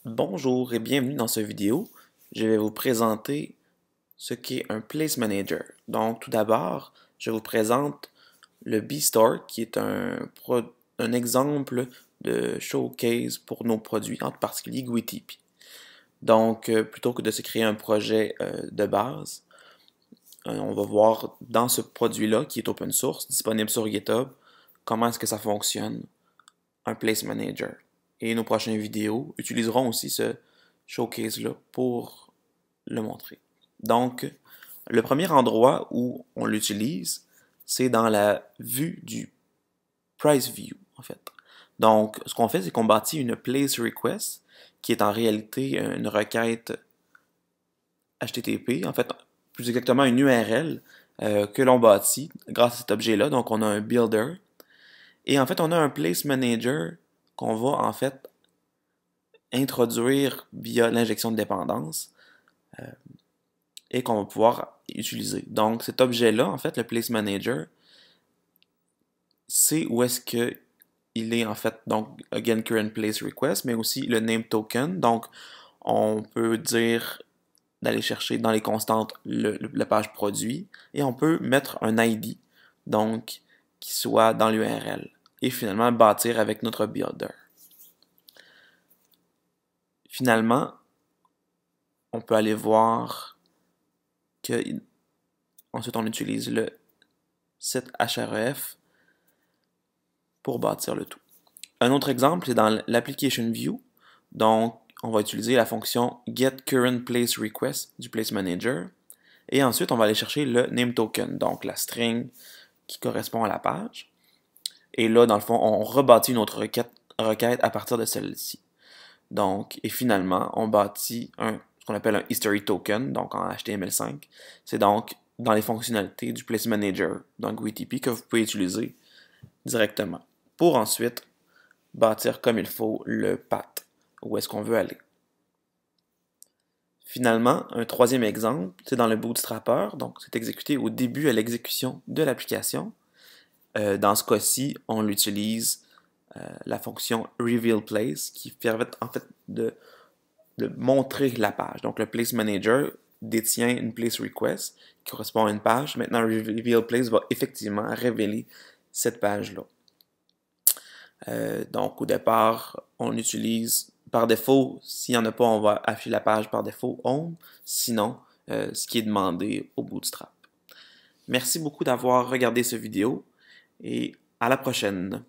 Bonjour et bienvenue dans cette vidéo. Je vais vous présenter ce qu'est un Place Manager. Donc tout d'abord, je vous présente le B-Store qui est un exemple de showcase pour nos produits, en particulier GWTP. Donc plutôt que de se créer un projet de base, on va voir dans ce produit-là qui est open source, disponible sur GitHub, comment est-ce que ça fonctionne, un Place Manager. Et nos prochaines vidéos utiliseront aussi ce showcase-là pour le montrer. Donc, le premier endroit où on l'utilise, c'est dans la vue du Price View, en fait. Donc, ce qu'on fait, c'est qu'on bâtit une Place Request, qui est en réalité une requête HTTP, en fait, plus exactement une URL que l'on bâtit grâce à cet objet-là. Donc, on a un builder. Et en fait, on a un Place Manager qu'on va en fait introduire via l'injection de dépendance et qu'on va pouvoir utiliser. Donc cet objet-là, en fait, le Place Manager, c'est où est-ce que il est en fait, donc, again, current place request, mais aussi le name token. Donc, on peut dire d'aller chercher dans les constantes la page produit et on peut mettre un ID, donc, qui soit dans l'URL et finalement bâtir avec notre builder. Finalement, on peut aller voir que ensuite on utilise le site href pour bâtir le tout. Un autre exemple, c'est dans l'application view. Donc, on va utiliser la fonction getCurrentPlaceRequest du Place Manager. Et ensuite, on va aller chercher le name token, donc la string qui correspond à la page. Et là, dans le fond, on rebâtit notre requête à partir de celle-ci. Donc, et finalement, on bâtit ce qu'on appelle un history token, donc en HTML5. C'est donc dans les fonctionnalités du Place Manager, donc GWTP, que vous pouvez utiliser directement pour ensuite bâtir comme il faut le path, où est-ce qu'on veut aller. Finalement, un troisième exemple, c'est dans le Bootstrapper, donc c'est exécuté au début à l'exécution de l'application. Dans ce cas-ci, on utilise la fonction RevealPlace qui permet en fait de montrer la page. Donc le Place Manager détient une Place Request qui correspond à une page. Maintenant, RevealPlace va effectivement révéler cette page-là. Donc au départ, on utilise par défaut, s'il n'y en a pas, on va afficher la page par défaut Home, sinon ce qui est demandé au Bootstrap. Merci beaucoup d'avoir regardé cette vidéo et à la prochaine.